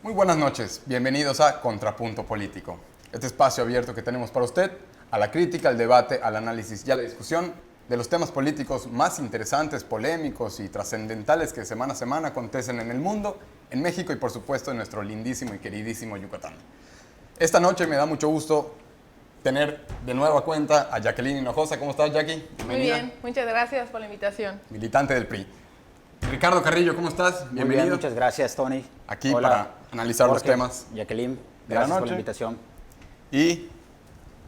Muy buenas noches, bienvenidos a Contrapunto Político, este espacio abierto que tenemos para usted, a la crítica, al debate, al análisis y a la discusión de los temas políticos más interesantes, polémicos y trascendentales que semana a semana acontecen en el mundo, en México y por supuesto en nuestro lindísimo y queridísimo Yucatán. Esta noche me da mucho gusto tener de nueva cuenta a Jacqueline Hinojosa. ¿Cómo estás, Jackie? Bienvenida. Muy bien, muchas gracias por la invitación. Militante del PRI. Ricardo Carrillo, ¿cómo estás? Bienvenido. Muy bien, muchas gracias, Tony. Aquí hola, para analizar Jorge, los temas. Jacqueline, gracias por la invitación. Y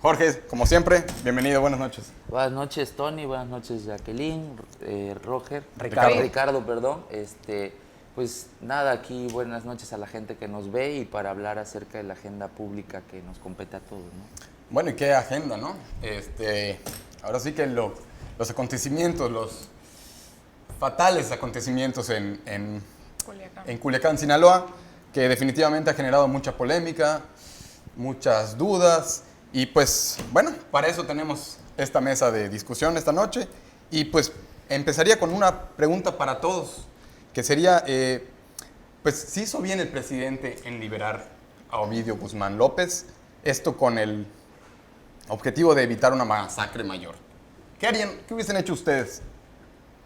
Jorge, como siempre, bienvenido, buenas noches. Buenas noches, Tony, buenas noches, Jacqueline, Ricardo. Ricardo, perdón. Pues nada, aquí buenas noches a la gente que nos ve y para hablar acerca de la agenda pública que nos compete a todos, ¿no? Bueno, ¿y qué agenda, no? Ahora sí que los acontecimientos, los fatales acontecimientos en Culiacán, Sinaloa, que definitivamente ha generado mucha polémica, muchas dudas, y pues, bueno, para eso tenemos esta mesa de discusión esta noche, y pues empezaría con una pregunta para todos, que sería, pues, ¿sí hizo bien el presidente en liberar a Ovidio Guzmán López? Esto con el objetivo de evitar una masacre mayor. ¿Qué harían, qué hubiesen hecho ustedes?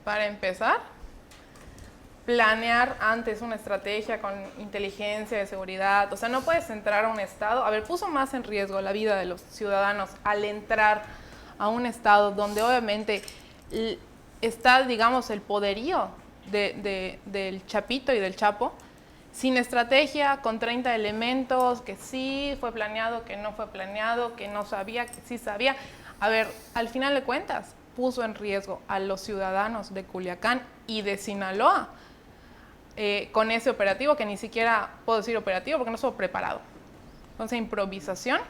Para empezar, planear antes una estrategia con inteligencia de seguridad. O sea, no puedes entrar a un estado. A ver, puso más en riesgo la vida de los ciudadanos al entrar a un estado donde obviamente está, digamos, el poderío del Chapito y del Chapo, sin estrategia, con 30 elementos, que sí fue planeado, que no fue planeado, que no sabía, que sí sabía. A ver, al final de cuentas, puso en riesgo a los ciudadanos de Culiacán y de Sinaloa con ese operativo, que ni siquiera puedo decir operativo porque no estuvo preparado. Entonces, improvisación,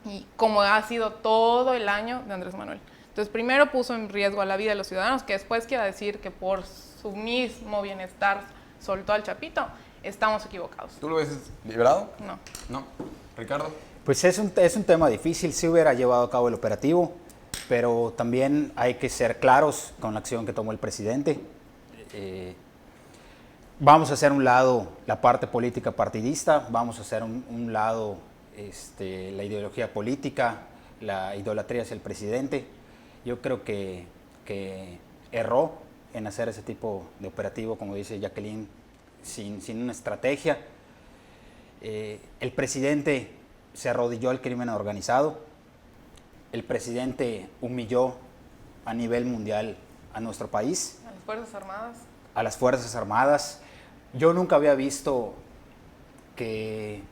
y como ha sido todo el año de Andrés Manuel. Entonces, primero puso en riesgo a la vida de los ciudadanos, que después quiera decir que por su mismo bienestar soltó al Chapito. Estamos equivocados. ¿Tú lo hubieses liberado? No. ¿No? ¿Ricardo? Pues es un tema difícil, sí hubiera llevado a cabo el operativo, pero también hay que ser claros con la acción que tomó el presidente. Vamos a hacer un lado la parte política partidista, vamos a hacer un lado la ideología política, la idolatría hacia el presidente. Yo creo que erró en hacer ese tipo de operativo, como dice Jacqueline, sin una estrategia. El presidente se arrodilló al crimen organizado. El presidente humilló a nivel mundial a nuestro país. A las Fuerzas Armadas. A las Fuerzas Armadas. Yo nunca había visto que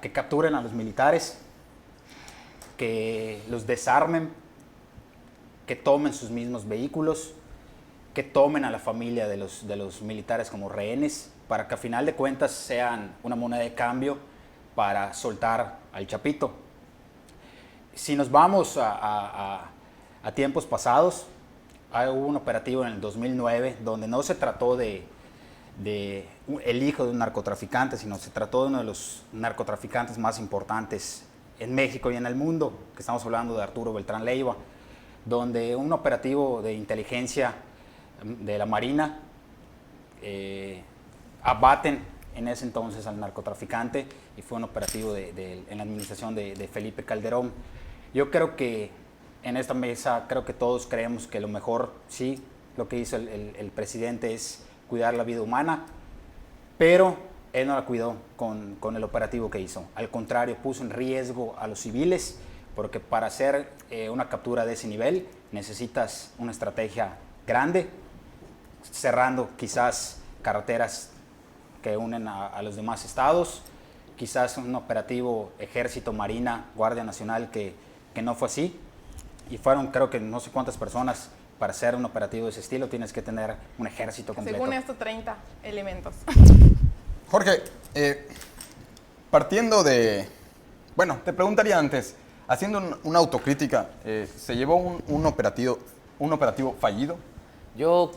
que capturen a los militares, que los desarmen, que tomen sus mismos vehículos, que tomen a la familia de los militares como rehenes, para que a final de cuentas sean una moneda de cambio para soltar al Chapito. Si nos vamos a tiempos pasados, hubo un operativo en el 2009 donde no se trató de el hijo de un narcotraficante, sino se trató de uno de los narcotraficantes más importantes en México y en el mundo, que estamos hablando de Arturo Beltrán Leiva, donde un operativo de inteligencia de la Marina abaten en ese entonces al narcotraficante, y fue un operativo en la administración de Felipe Calderón. Yo creo que en esta mesa, creo que todos creemos que lo mejor, sí, lo que hizo el presidente es cuidar la vida humana, pero él no la cuidó con el operativo que hizo. Al contrario, puso en riesgo a los civiles, porque para hacer una captura de ese nivel necesitas una estrategia grande, cerrando quizás carreteras que unen a los demás estados, quizás un operativo Ejército, Marina, Guardia Nacional que no fue así, y fueron creo que no sé cuántas personas. Para hacer un operativo de ese estilo tienes que tener un ejército completo. Según esto, 30 elementos. Jorge, partiendo de... Bueno, te preguntaría antes, haciendo una autocrítica, ¿se llevó un operativo fallido? Yo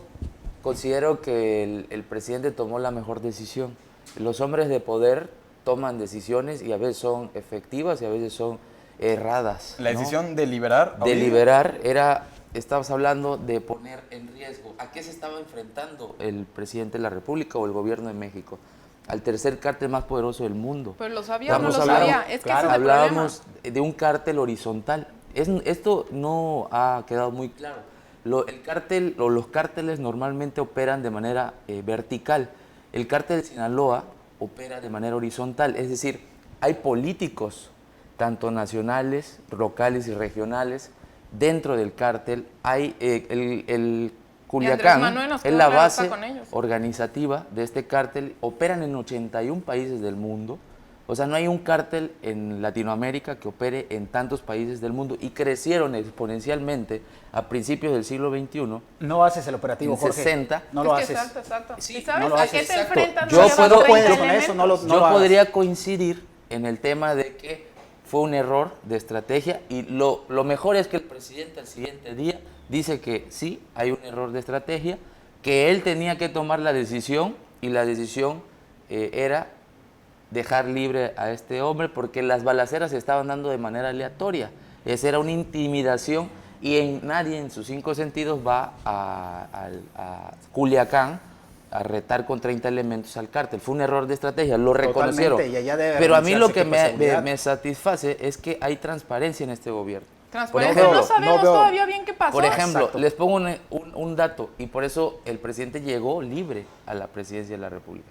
considero que el presidente tomó la mejor decisión. Los hombres de poder toman decisiones y a veces son efectivas y a veces son erradas. La decisión de liberar... De liberar era estabas hablando de poner en riesgo. ¿A qué se estaba enfrentando el presidente de la República o el gobierno de México? Al tercer cártel más poderoso del mundo. Pero lo sabía o no lo sabía. Es que claro, ese es el hablábamos problema. de un cártel horizontal. Esto no ha quedado muy claro. El cártel o los cárteles normalmente operan de manera vertical. El cártel de Sinaloa opera de manera horizontal, es decir, hay políticos, tanto nacionales, locales y regionales, dentro del cártel. Hay el Culiacán, es la base organizativa de este cártel, operan en 81 países del mundo. O sea, no hay un cártel en Latinoamérica que opere en tantos países del mundo y crecieron exponencialmente a principios del siglo XXI. No haces el operativo, Jorge. 60. No lo haces. Exacto. Sí, ¿Y sabes no lo a haces. qué te enfrentas? Yo puedo con eso, no lo podría coincidir en el tema de que fue un error de estrategia y lo mejor es que el presidente al siguiente día dice que sí, hay un error de estrategia, que él tenía que tomar la decisión y la decisión era dejar libre a este hombre porque las balaceras se estaban dando de manera aleatoria. Esa era una intimidación y nadie en sus 5 sentidos va a Culiacán a retar con 30 elementos al cártel. Fue un error de estrategia, lo reconocieron. Pero a mí lo que me satisface es que hay transparencia en este gobierno. Transparencia, no sabemos todavía bien qué pasó. Por ejemplo, les pongo un dato y por eso el presidente llegó libre a la presidencia de la República.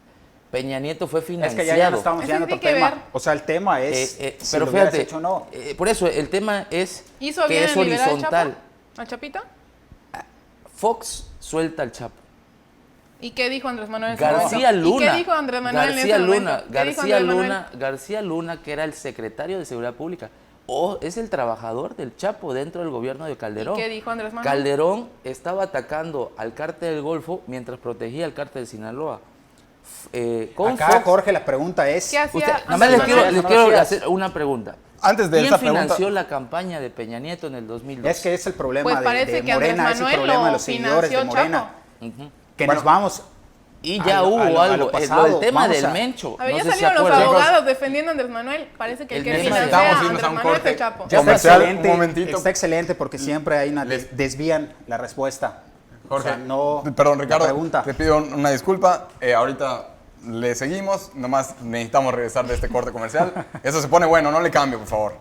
Peña Nieto fue financiado. Es que ya no estamos yendo a otro tema. O sea, el tema es si pero lo hubieras fíjate, hecho o no. Por eso el tema es ¿Hizo que bien es en liberar horizontal. ¿Al Chapito? Fox suelta al Chapo. ¿Y qué dijo Andrés Manuel? García Luna. ¿Y qué dijo Andrés Manuel en ese momento? García Luna, que era el secretario de Seguridad Pública, es el trabajador del Chapo dentro del gobierno de Calderón. ¿Y qué dijo Andrés Manuel? Calderón estaba atacando al cártel del Golfo mientras protegía al cártel de Sinaloa. Acá, Fox, Jorge, la pregunta es... ¿Qué hacía nada más les quiero hacer una pregunta. Antes de esa ¿Quién financió pregunta, la campaña de Peña Nieto en el 2002? Es que es el problema Pues parece de que Andrés Morena, es el Manuel problema de lo los seguidores de financió Morena. Chapo. Que nos vamos... Y ya a hubo lo algo, pasado. el tema Vamos del a- Mencho. A ver, no ya sé si salieron los acuerdan. abogados defendiendo a Andrés Manuel. Parece que el que financia necesitamos a irnos Andrés a un Manuel es corte. el Chapo. Ya está Comercial, excelente, un momentito. está excelente porque siempre hay una desvían la respuesta. Jorge, O sea, no perdón, la Ricardo, pregunta. te pido una disculpa. Ahorita le seguimos, nomás necesitamos regresar de este corte comercial. Eso se pone bueno, no le cambie, por favor.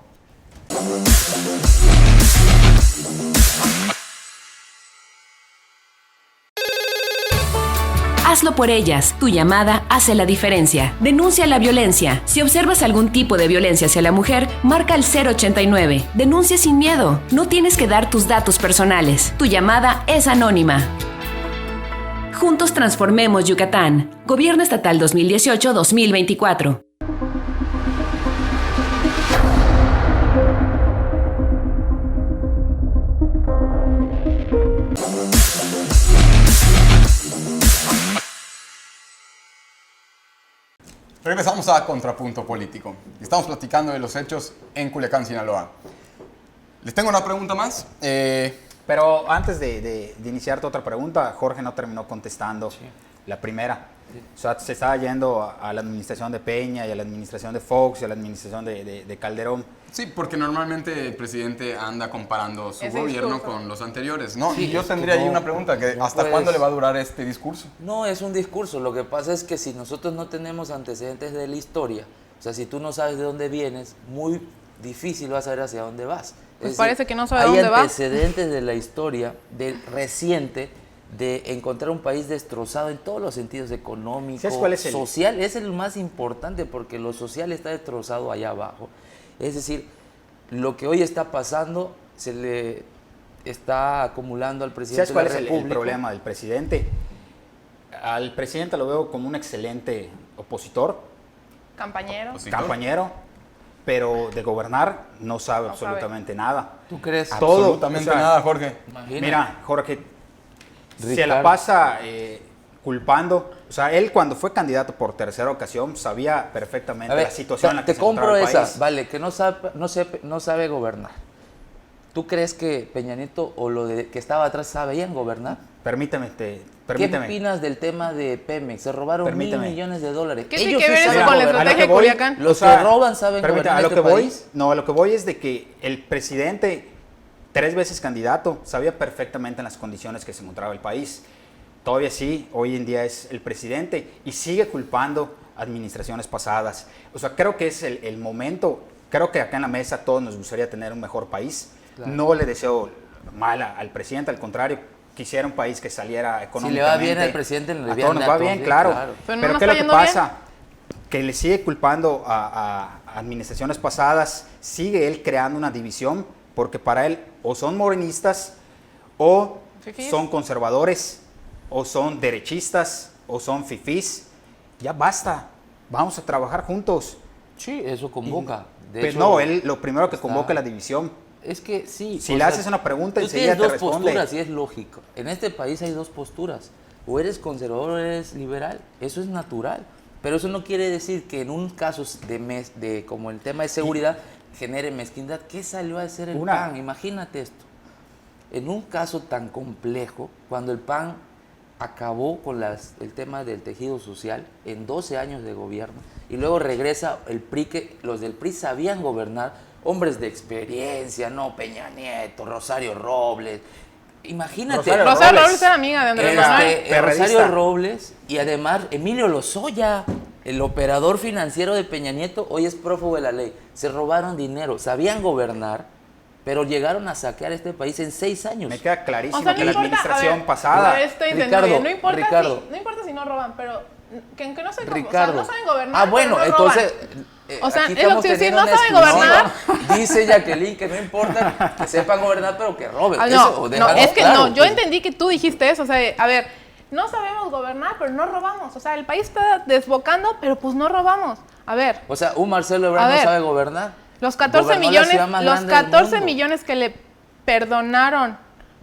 Hazlo por ellas. Tu llamada hace la diferencia. Denuncia la violencia. Si observas algún tipo de violencia hacia la mujer, marca el 089. Denuncia sin miedo. No tienes que dar tus datos personales. Tu llamada es anónima. Juntos transformemos Yucatán. Gobierno Estatal 2018-2024. Regresamos a Contrapunto Político. Estamos platicando de los hechos en Culiacán, Sinaloa. Les tengo una pregunta más. Pero antes de iniciar tu otra pregunta, Jorge no terminó contestando la primera. O sea, se estaba yendo a la administración de Peña y a la administración de Fox y a la administración de Calderón. Sí, porque normalmente el presidente anda comparando su Ese gobierno discurso. con los anteriores, ¿no? Sí, Y yo es que tendría ahí no- una pregunta, que no ¿hasta puedes- cuándo le va a durar este discurso? No, es un discurso. Lo que pasa es que si nosotros no tenemos antecedentes de la historia, o sea, si tú no sabes de dónde vienes, muy difícil vas a ver hacia dónde vas. Pues Es parece decir, que no sabe hay dónde va. antecedentes de la historia reciente de encontrar un país destrozado en todos los sentidos, económico, ¿Sabes cuál es el- social. Es el más importante porque lo social está destrozado allá abajo. Es decir, lo que hoy está pasando se le está acumulando al presidente ¿Sabes cuál de es la el República. problema del presidente? Al presidente lo veo como un excelente opositor, Compañero. Pues sí. compañero, pero de gobernar no sabe No sabe. absolutamente nada. ¿Tú crees? Todo, Absolutamente o sea, nada, Jorge. Imagínate. Mira, Jorge, se Ricardo. la pasa culpando. O sea, él cuando fue candidato por tercera ocasión sabía perfectamente A ver, la situación en la que te se encontraba compro el esa, país. vale, que no sabe gobernar. ¿Tú crees que Peña Nieto o lo de que estaba atrás sabían gobernar? Permíteme. ¿Qué Permíteme. opinas del tema de Pemex? Se robaron Permíteme. $1,000 millones. ¿Qué tiene Ellos que sí ver eso saben con la gobernar. estrategia de Culiacán? Los que roban saben permíteme, gobernar a lo este que voy, país. no, a lo que voy es de que el presidente 3 veces candidato, sabía perfectamente en las condiciones que se encontraba el país. Todavía sí, hoy en día es el presidente y sigue culpando administraciones pasadas. O sea, creo que es el momento, creo que acá en la mesa todos nos gustaría tener un mejor país. Claro. No le deseo mal al presidente, al contrario, quisiera un país que saliera económicamente. Si le va bien al presidente, le a todos nos va bien, claro. Pero ¿qué es lo que pasa? Que le sigue culpando a administraciones pasadas, sigue él creando una división, porque para él o son morenistas, o son conservadores, o son derechistas, o son fifís. Ya basta, vamos a trabajar juntos. Sí, eso convoca. Pero hecho, no, él lo primero que convoca es la división. Es que sí. Si le haces una pregunta, enseguida te responde. Tú tienes dos posturas y es lógico. En este país hay dos posturas. O eres conservador o eres liberal. Eso es natural. Pero eso no quiere decir que en un caso de como el tema de seguridad genere mezquindad. ¿Qué salió a hacer el PAN? Imagínate esto. En un caso tan complejo, cuando el PAN acabó con el tema del tejido social en 12 años de gobierno y luego regresa el PRI, que los del PRI sabían gobernar, hombres de experiencia, no Peña Nieto, Rosario Robles. Imagínate. Rosario Robles era amiga de Andrés Manuel. Rosario Robles y además Emilio Lozoya, el operador financiero de Peña Nieto, hoy es prófugo de la ley. Se robaron dinero, sabían gobernar, pero llegaron a saquear este país en 6 años. Me queda clarísimo que la administración pasada... No importa si no roban, pero que no se Ricardo. No saben gobernar. Bueno, no entonces... o sea, es lo que no saben gobernar. Dice Jacqueline que no importa que sepan gobernar, pero que roben. Yo entendí que tú dijiste eso. O sea, a ver, no sabemos gobernar, pero no robamos. O sea, el país está desbocando, pero pues no robamos. A ver. O sea, un Marcelo Ebrard no sabe gobernar. Los 14 millones que le perdonaron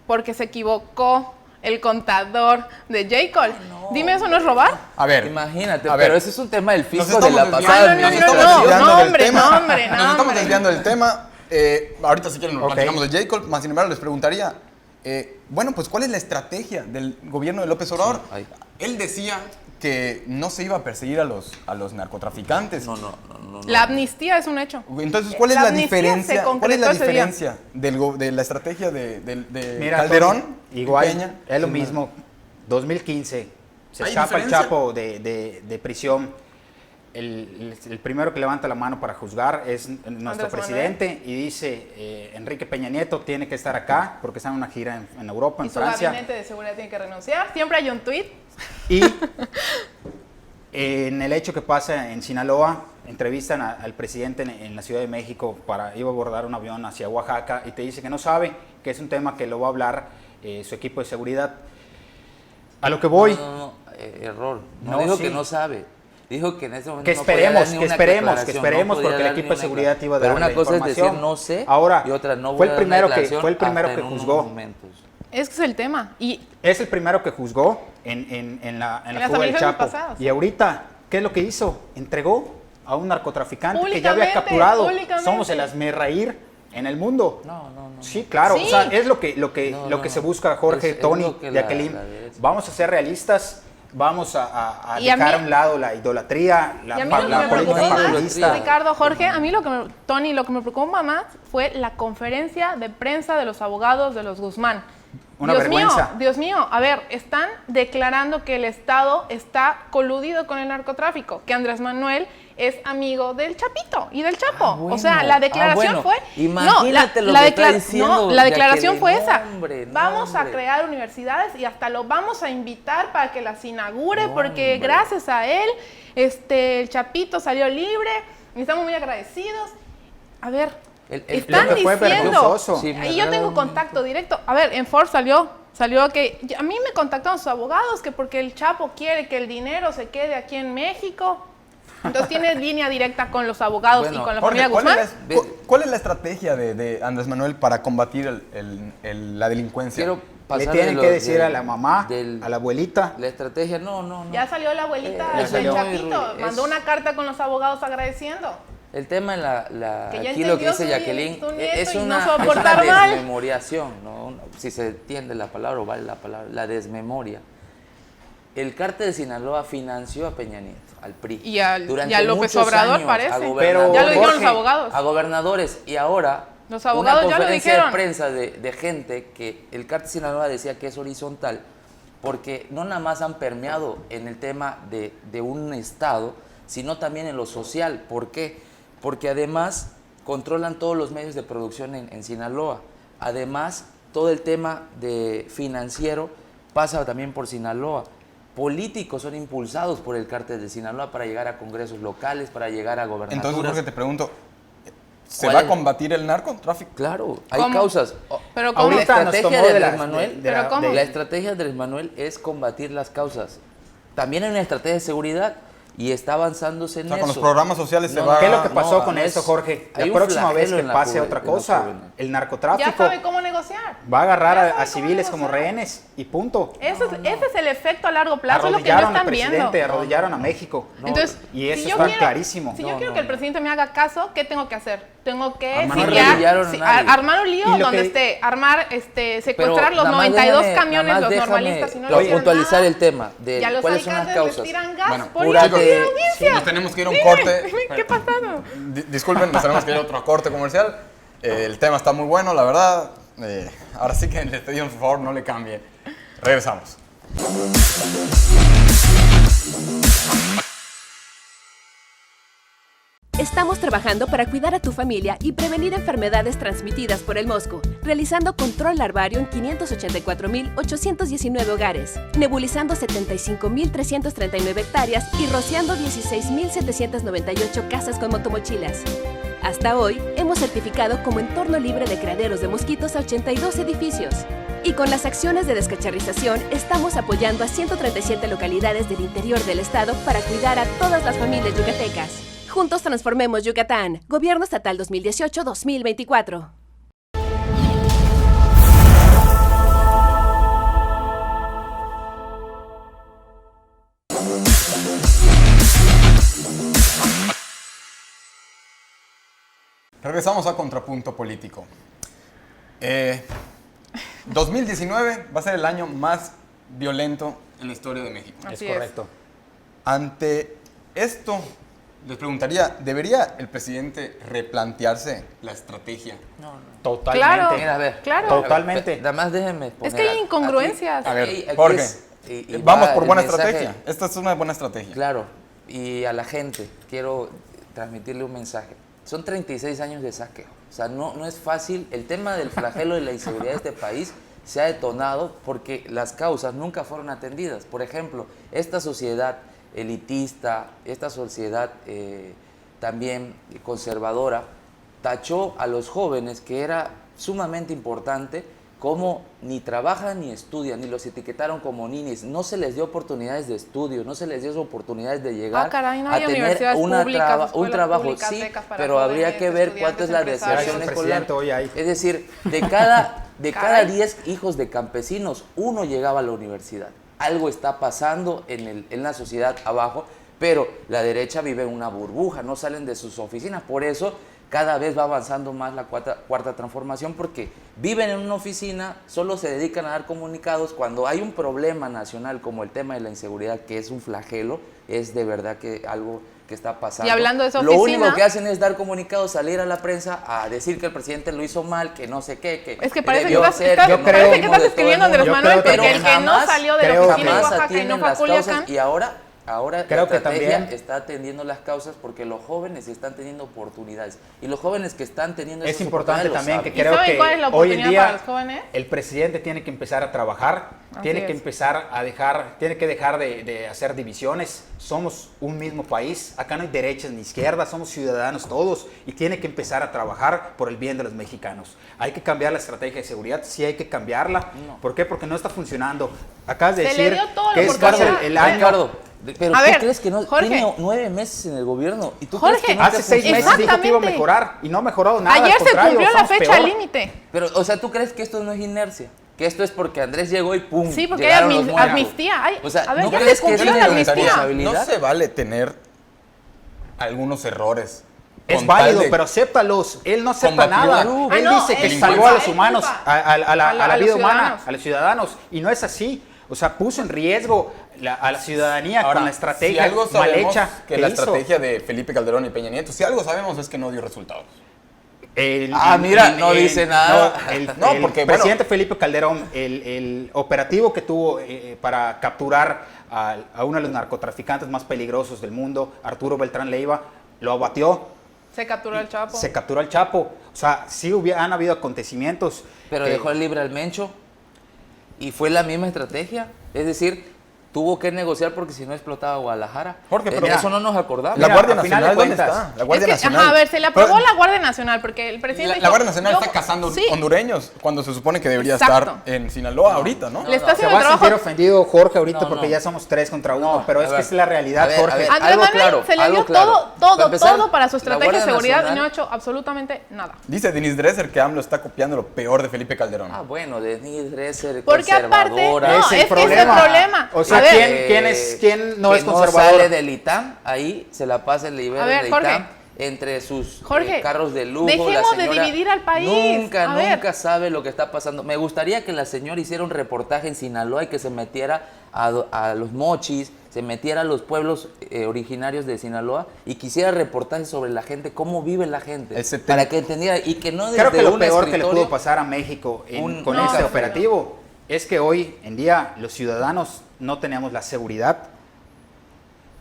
porque se equivocó el contador de J. Cole. Dime, ¿eso no es robar? A ver. Imagínate, pero ese es un tema del fisco de la pasada. No, nos estamos desviando del tema. Ahorita si quieren nos platicamos de J. Cole, más sin embargo les preguntaría, bueno, pues ¿cuál es la estrategia del gobierno de López Obrador? Sí, él decía que no se iba a perseguir a los narcotraficantes. No. La amnistía es un hecho. Entonces, ¿cuál es la diferencia? ¿Cuál es la diferencia de la estrategia de Calderón? Igual, Peña, es lo mismo. 2015, se escapa el Chapo de prisión. El primero que levanta la mano para juzgar es nuestro presidente y dice, Enrique Peña Nieto tiene que estar acá porque está en una gira en Europa, en Francia. Y su gabinete de seguridad tiene que renunciar. Siempre hay un tuit. Y en el hecho que pasa en Sinaloa, entrevistan al presidente en la Ciudad de México iba a abordar un avión hacia Oaxaca y te dice que no sabe, que es un tema que lo va a hablar su equipo de seguridad. A lo que voy... Error. No dijo que no sabe. Dijo que en ese momento que esperemos, porque el equipo de seguridad iba a dar la información. Pero una cosa es decir no sé, ahora, y otra no voy fue el primero que juzgó. Es que es el tema. Es el primero que juzgó en la fuga del Chapo. Pasadas. Y ahorita, ¿qué es lo que hizo? Entregó a un narcotraficante que ya había capturado. Somos el hazmerreír en el mundo. No. Sí, claro. Sí. O sea, es lo que se busca Jorge, Tony, Jacqueline. Vamos a ser realistas. Vamos a dejar a un lado la idolatría, la política partidista. Ricardo, Jorge, a mí lo que me preocupa más fue la conferencia de prensa de los abogados de los Guzmán. Una vergüenza. Dios mío, a ver, están declarando que el Estado está coludido con el narcotráfico, que Andrés Manuel es amigo del Chapito y del Chapo. O sea, la declaración fue... Imagínate lo que está diciendo. La declaración fue esa. Vamos a crear universidades y hasta lo vamos a invitar para que las inaugure, porque gracias a él el Chapito salió libre y estamos muy agradecidos. A ver... Están diciendo, y yo tengo contacto directo. A ver, en Ford salió que a mí me contactaron sus abogados que porque el Chapo quiere que el dinero se quede aquí en México. Entonces tiene línea directa con los abogados y con la familia Guzmán. ¿Cuál es la estrategia de Andrés Manuel para combatir la delincuencia? Le tienen que decir a la mamá, a la abuelita. La estrategia, no. Ya salió la abuelita del Chapito. Mandó una carta con los abogados agradeciendo. El tema en aquí lo que dice Jacqueline es una desmemoriación, ¿no? Si se entiende la palabra o vale la palabra, la desmemoria. El cártel de Sinaloa financió a Peña Nieto, al PRI. Y a López Obrador, parece. Pero ya lo dijeron los abogados. A gobernadores. Y ahora Los abogados una ya lo conferencia dijeron. de prensa de gente que el cártel Sinaloa decía que es horizontal, porque no nada más han permeado en el tema de un estado, sino también en lo social. ¿Por qué? Porque además controlan todos los medios de producción en Sinaloa. Además, todo el tema de financiero pasa también por Sinaloa. Políticos son impulsados por el cártel de Sinaloa para llegar a congresos locales, para llegar a gobernaturas. Entonces, Jorge, te pregunto, ¿se ¿Cuál va a es? combatir el narcotráfico? Claro, hay ¿Cómo? causas. Pero ¿cómo? La Ahorita nos estrategia tomó de de Andrés la- Manuel, de la- ¿Pero cómo? la estrategia de Andrés Manuel es combatir las causas. También hay una estrategia de seguridad y está avanzándose en O sea, eso. con los programas sociales se No, va... ¿Qué es lo que pasó no, con no eso, es- Jorge? hay La un próxima vez flagelo que en la pase juve- otra en los cosa, jóvenes. el Ya narcotráfico sabe cómo negociar. va a agarrar Ya a sabe cómo civiles como negociar. rehenes y punto. Ese es el efecto a largo plazo, es lo que no Arrodillaron al están presidente, viendo. arrodillaron a México. Entonces, y eso si yo está quiero- clarísimo. Si yo quiero que el presidente me haga caso, ¿qué tengo que hacer? Tengo que Armar un lío. armar un lío Y lo donde que- esté, secuestrar los nada más 92 déjame- camiones, nada más los déjame normalistas, y no le hicieron puntualizar nada. el tema de Ya los cuáles son las alcaldes les causas. tiran gas Bueno, por pura ir a de- la audiencia. Nos tenemos que ir a un corte. Dime, ¿qué pasado? Disculpen, nos tenemos que ir a otro corte comercial. El tema está muy bueno, la verdad. Ahora sí que les pedimos, por favor, no le cambie. Regresamos. Estamos trabajando para cuidar a tu familia y prevenir enfermedades transmitidas por el mosco, realizando control larvario en 584.819 hogares, nebulizando 75.339 hectáreas y rociando 16.798 casas con motomochilas. Hasta hoy, hemos certificado como entorno libre de criaderos de mosquitos a 82 edificios. Y con las acciones de descacharrización, estamos apoyando a 137 localidades del interior del estado para cuidar a todas las familias yucatecas. Juntos transformemos Yucatán. Gobierno Estatal 2018-2024. Regresamos a Contrapunto Político. 2019 va a ser el año más violento en la historia de México. Es Así es. correcto. Ante esto, les preguntaría, ¿debería el presidente replantearse la estrategia? Totalmente. Claro. Mira, a ver. Claro. Totalmente. Nada más déjenme poner Es que hay aquí- incongruencias. A ver, aquí Jorge, es- y vamos va por el buena mensaje. estrategia. Esta es una buena estrategia. Claro, y a la gente quiero transmitirle un mensaje. Son 36 años de saqueo. O sea, no es fácil. El tema del flagelo de la inseguridad de este país se ha detonado porque las causas nunca fueron atendidas. Por ejemplo, esta sociedad elitista, esta sociedad también conservadora, tachó a los jóvenes, que era sumamente importante, como ni trabajan ni estudian, ni los etiquetaron como ninis, no se les dio oportunidades de estudio, no se les dio oportunidades de llegar Ah, caray, no a hay tener universidades públicas, un escuelas trabajo, públicas, sí, becas para pero habría jóvenes, que ver cuánto es la estudiantes, deserción empresarios. escolar. Presidente, hoy hay. Es decir, de cada Caray. 10 hijos de campesinos, uno llegaba a la universidad. Algo está pasando en la sociedad abajo, pero la derecha vive en una burbuja, no salen de sus oficinas, por eso cada vez va avanzando más la cuarta transformación, porque viven en una oficina, solo se dedican a dar comunicados. Cuando hay un problema nacional como el tema de la inseguridad, que es un flagelo, es de verdad que algo que está pasando. Y hablando de esa Lo oficina- único que hacen es dar comunicados, salir a la prensa a decir que el presidente lo hizo mal, que no sé qué, que Es que parece que debió estás, hacer, estás- que yo no creo- parece que fuimos estás de todo escribiendo el Andrés mundo. Manuel, creo porque el que no jamás- salió de la creo oficina de jamás Oaxaca y no atienden fue a las causas, Culiacán. y ahora Creo la que estrategia también- está atendiendo las causas porque los jóvenes están teniendo oportunidades, y los jóvenes que están teniendo Es esas importante oportunidades también lo que saben. ¿Y creo saben que cuál es la hoy en oportunidad día para los jóvenes? el presidente tiene que empezar a trabajar, Así tiene que es. empezar a dejar de hacer divisiones. Somos un mismo país, acá no hay derechas ni izquierdas, somos ciudadanos todos y tiene que empezar a trabajar por el bien de los mexicanos. Hay que cambiar la estrategia de seguridad, sí hay que cambiarla. ¿Por qué? Porque no está funcionando. Acabas de Se le decir dio toda la que es casi oportunidad. el año. Ricardo, pero A ¿tú ver, crees que no? Jorge. Tiene 9 meses en el gobierno. ¿Y tú Jorge, crees que no te Hace ha 6 meses funcionado? dijo que iba a Exactamente. mejorar y no ha mejorado nada. al Ayer se contrario, cumplió la estamos fecha peor. límite. Pero, o sea, ¿tú crees que esto no es inercia? Que esto es porque Andrés llegó y ¡pum! Sí, porque hay llegaron los muertos. amnistía. Ay, O sea, a ver, ¿no ya crees se que es cumplió una la amnistía. responsabilidad? No se vale tener algunos errores. Es con tal válido, de- pero acéptalos. Él no acepta combatió nada. a- Él Ah, no, dice que él salvó culpa, a los él humanos, culpa. a la A vida los humana, ciudadanos. a los ciudadanos. Y no es así. O sea, puso en riesgo a la ciudadanía Ahora, con la estrategia si algo mal sabemos hecha que la estrategia de Felipe Calderón y Peña Nieto, si algo sabemos es que no dio resultados. Mira, no dice nada. No, el porque, presidente Felipe Calderón, el operativo que tuvo para capturar a uno de los narcotraficantes más peligrosos del mundo, Arturo Beltrán Leiva, lo abatió. Se capturó al Chapo. Se capturó al Chapo. O sea, sí han habido acontecimientos. Pero dejó libre al Mencho y fue la misma estrategia. Es decir, tuvo que negociar porque si no explotaba Guadalajara. Jorge, pero eso no nos acordamos. La Guardia a final de Nacional, ¿dónde cuentas, está? La Guardia Nacional. A ver, se le aprobó la Guardia Nacional porque el presidente La dijo, Guardia Nacional yo- está cazando sí, hondureños cuando se supone que debería Exacto. estar en Sinaloa ahorita, ¿no? Le está Se haciendo va el a sentir trabajo. ofendido Jorge ahorita No, porque no. ya somos 3 contra 1, No, pero a es ver, que es la realidad, a ver, Jorge. a ver. Andrés Algo Manuel claro, se le algo dio claro. todo Para empezar, para su la estrategia de Guardia seguridad y Nacional- no ha hecho absolutamente nada. Dice Denis Dresser que AMLO está copiando lo peor de Felipe Calderón. Ah, bueno, Denise Dresser, Porque aparte, conservadora. no, Es el es que ese es el problema. O sea, A ver, ¿quién no que es conservador? No sale del ITAM, ahí se la pasa el libero A ver, del Jorge. ITAM entre sus Jorge, carros de lujo. dejemos la de señora dividir al país. Nunca A ver. sabe lo que está pasando. Me gustaría que la señora hiciera un reportaje en Sinaloa y que se metiera a los mochis, se metiera a los pueblos originarios de Sinaloa y que hiciera reportajes sobre la gente, cómo vive la gente, El 70. para que entendiera y que no desde Creo que lo un peor que le escritorio- pudo pasar a México con No, este sí, operativo es que hoy en día los ciudadanos no tenemos la seguridad.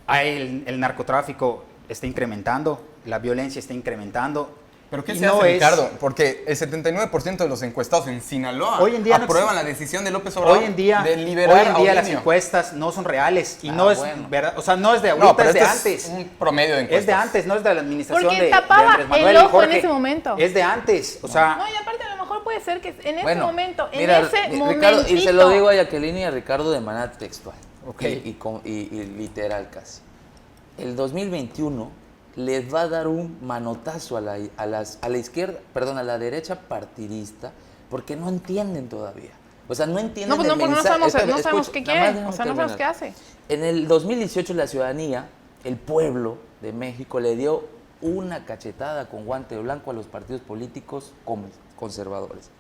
El narcotráfico está incrementando, la violencia está incrementando. ¿Pero qué y se no hace, es- Ricardo? Porque el 79% de los encuestados en Sinaloa Hoy en día no aprueban existe- la decisión de López Obrador Hoy en día, de liberar a las Ovidio. encuestas no son reales y Ah, no es bueno. verdad, o sea, no es de ahorita, No, pero es de este antes. es un promedio de encuestas. Es de antes, no es de la administración Porque de tapaba Andrés Manuel el y ojo en Jorge. ese momento. Es de antes, o sea, No, y aparte a lo mejor puede ser que en ese Bueno, momento, mira, en ese Ricardo, y se lo momentito. digo a Jacqueline y a Ricardo de manera textual Ok. y literal casi. El 2021 les va a dar un manotazo a la izquierda, perdón, a la derecha partidista, porque no entienden todavía. O sea, no entienden No, pues no, el porque no mensaje. sabemos, Espérame, no sabemos escucha, qué nada más quiere, déjame o sea, no sabemos qué terminar. hace. En el 2018 la ciudadanía, el pueblo de México le dio una cachetada con guante blanco a los partidos políticos conservadores.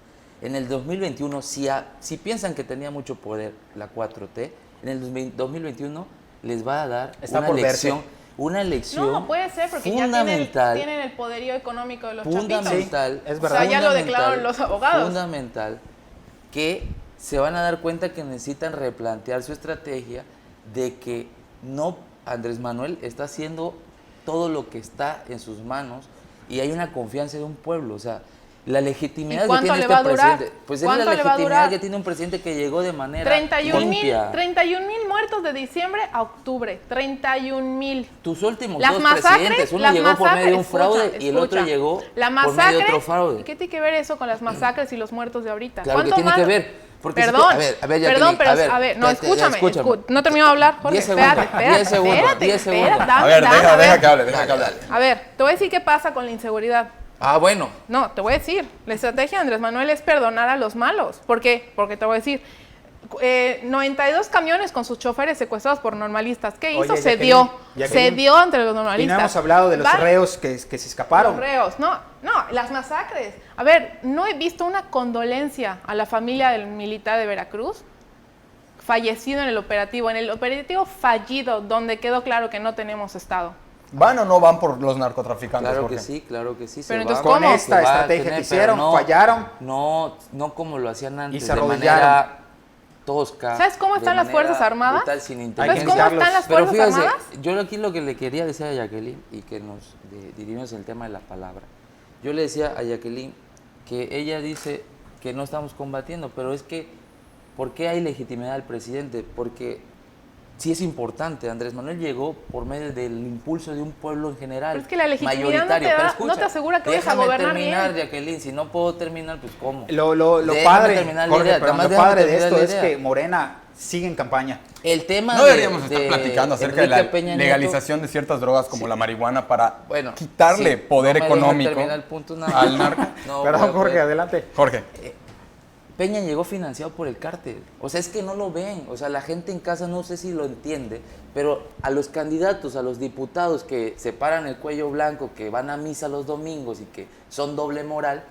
En el 2021, si piensan que tenía mucho poder la 4T, en el 2021 les va a dar Está una por elección, verse. una elección No, puede ser, porque ya fundamental, tienen el poderío económico de los chapitos. fundamental, Sí, es O verdad. sea, ya lo fundamental, declararon los abogados. Fundamental que se van a dar cuenta que necesitan replantear su estrategia de que no Andrés Manuel está haciendo todo lo que está en sus manos y hay una confianza de un pueblo, o sea, la legitimidad ¿Y que cuánto tiene le este va a durar? presidente, pues es la ¿Cuánto le va a legitimidad durar? que tiene un presidente que llegó de manera 31,000 limpia. muertos de diciembre a octubre. 31,000. Tus últimos Las dos masacres, presidentes, uno las llegó por medio de un masacres, fraude escucha, y el otro escucha. llegó La por medio de masacre, otro fraude. ¿qué tiene que ver eso con las masacres y los muertos de ahorita? Claro que ¿Cuánto tiene más? que ver. Porque si tú- Perdón, a ver, perdón, Jacqueline, pero a ver, no, escúchame, no termino de hablar, Jorge, 10 segundos, espérate, 10 segundos, espérate, 10 segundos. espérate, A ver, dame, deja a ver. que hable, deja que Dale, hable. dale. A ver, te voy a decir qué pasa con la inseguridad. Ah, bueno. No, te voy a decir, la estrategia de Andrés Manuel es perdonar a los malos. ¿Por qué? Porque te voy a decir, 92 camiones con sus choferes secuestrados por normalistas. ¿Qué hizo? Oye, Se Jacqueline, dio entre los y normalistas. no hemos hablado de los Vale. reos que se escaparon. Los reos, no, las masacres. A ver, no he visto una condolencia a la familia del militar de Veracruz fallecido en el operativo fallido, donde quedó claro que no tenemos Estado. ¿Van o no van por los narcotraficantes, Claro Jorge? que sí, claro que sí. Pero se entonces, va, Con ¿cómo? esta se va a estrategia tener, que hicieron, pero fallaron. No como lo hacían antes, se de arrodillaron. manera tosca. ¿Sabes cómo de están las manera Fuerzas Armadas? brutal, sin Hay ¿Sabes que cómo invitarlos. están las Pero Fuerzas fíjese, Armadas? yo aquí lo que le quería decir a Jacqueline y que nos dirimos el tema de la palabra. Yo le decía a Jacqueline que ella dice que no estamos combatiendo, pero es que ¿por qué hay legitimidad al presidente? Porque sí es importante. Andrés Manuel llegó por medio del impulso de un pueblo en general. Pero es que la legitimidad no te mayoritario. da- Pero no escucha, te asegura que vayas a déjame gobernar terminar, bien. Jacqueline. Si no puedo terminar, pues ¿cómo? Lo Déjame padre, terminar la Jorge, idea, perdón, nada más lo déjame padre de terminar esto la es idea. que Morena sigue en campaña. El tema No deberíamos estar de platicando acerca de Enrique la Peña Nieto. legalización de ciertas drogas como la marihuana para Bueno, quitarle sí, poder no me dejan económico terminar el punto nada. al narco. No, Perdón, pero, Jorge, pues, adelante. Jorge, Peña llegó financiado por el cártel. O sea, es que no lo ven. O sea, la gente en casa no sé si lo entiende, pero a los candidatos, a los diputados que se paran el cuello blanco, que van a misa los domingos y que son doble moral,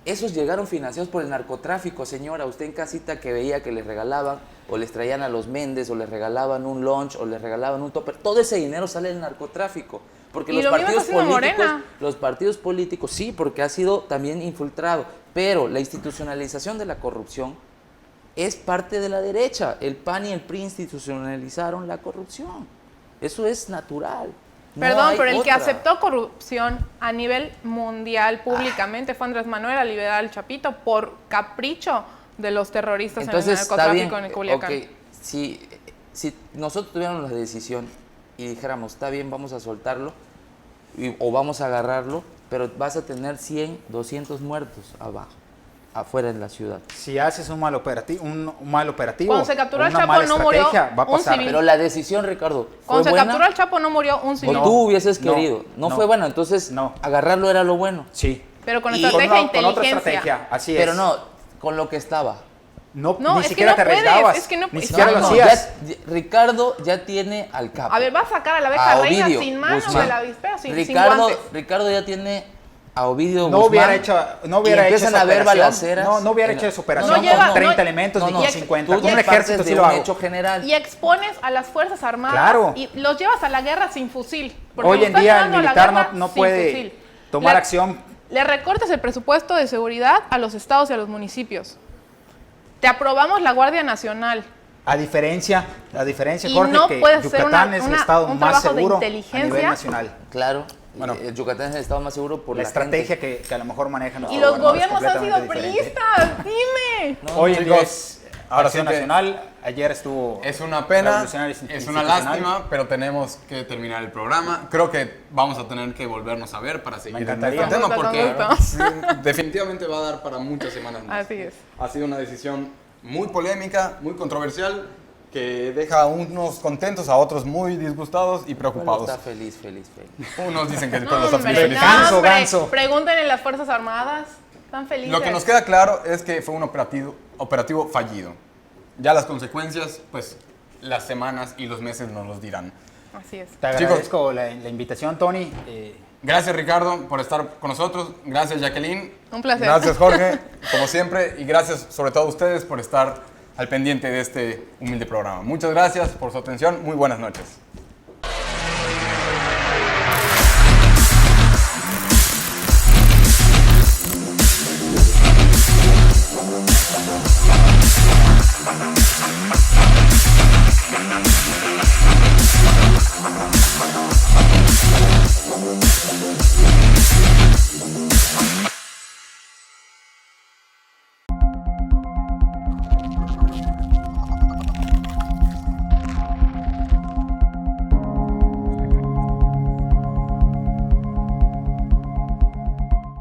esos llegaron financiados por el narcotráfico, señora. Usted en casita que veía que les regalaban o les traían a los Méndez o les regalaban un lunch o les regalaban un topper. Todo ese dinero sale del narcotráfico. Porque Y los lo mismo partidos está haciendo políticos, Morena. los partidos políticos sí, porque ha sido también infiltrado, pero la institucionalización de la corrupción es parte de la derecha. El PAN y el PRI institucionalizaron la corrupción. Eso es natural. No Perdón, hay pero el que otra. aceptó corrupción a nivel mundial públicamente fue Andrés Manuel al liberar al Chapito por capricho de los terroristas en el Entonces, está bien, narcotráfico en Culiacán. ok, si nosotros tuviéramos la decisión y dijéramos, está bien, vamos a soltarlo o vamos a agarrarlo, pero vas a tener 100, 200 muertos abajo, afuera en la ciudad. Si haces un mal operativo, Cuando se capturó al una Chapo mala no murió estrategia, va a un pasar. civil. Pero la decisión, Ricardo, ¿fue Cuando se buena? capturó al Chapo no murió un O civil. No. tú hubieses no, querido. No, no. fue bueno, entonces No. agarrarlo era lo bueno. Sí. Pero con Y- estrategia e Con otra inteligencia. estrategia, así Pero es. no, con lo que estaba. No, No, ni es que siquiera no te puedes, arriesgabas. es que no- ni no, siquiera lo no, hacías. Ricardo ya tiene al capo. A ver, va a sacar a la abeja reina Ovidio sin manos Guzmán. de la avispero, sin Ricardo, guantes. Ricardo ya tiene a Ovidio No Guzmán. hubiera hecho y empiezan esa a haber operación. balaceras. No hubiera en hecho la- esa operación No con lleva- 30 no- elementos ni no, con no. 50. Tú Con un ya ejército partes sí de lo un hago. hecho general. Y expones a las Fuerzas Armadas Claro. y los llevas a la guerra sin fusil. porque Hoy los en estás día el llevando a la militar guerra no sin puede fusil. tomar Le- acción. Le recortas el presupuesto de seguridad a los estados y a los municipios. Te aprobamos la Guardia Nacional. A diferencia, Y Jorge, no que puede ser Yucatán es el estado un más trabajo de seguro a inteligencia. nivel nacional. Claro. Bueno. Yucatán es el estado más seguro por La la estrategia gente. que a lo mejor manejan Y nuestros los gobernadores gobiernos han sido completamente diferente. priistas. Dime. Hoy en día chicos, es ahora Acción sí que- Nacional, ayer estuvo Es una pena, Revolucionario es una Institucional. lástima, pero tenemos que terminar el programa. Creo que vamos a tener que volvernos a ver para seguir en encantaría. este tema Con porque gusto. sí, definitivamente va a dar para muchas semanas más. Así es. Ha sido una decisión muy polémica, muy controversial, que deja a unos contentos, a otros muy disgustados y El pueblo preocupados. está feliz. Unos dicen que el No, pueblo está hombre, feliz. Ganso, hombre. ganso. Pregúntenle a las Fuerzas Armadas. Están felices. Lo que nos queda claro es que fue un operativo fallido. Ya las consecuencias, pues las semanas y los meses nos los dirán. Así es. Te Chicos. agradezco la invitación, Tony. Gracias Ricardo por estar con nosotros, gracias Jacqueline. Un placer. Gracias Jorge, como siempre, y gracias sobre todo a ustedes por estar al pendiente de este humilde programa. Muchas gracias por su atención, muy buenas noches.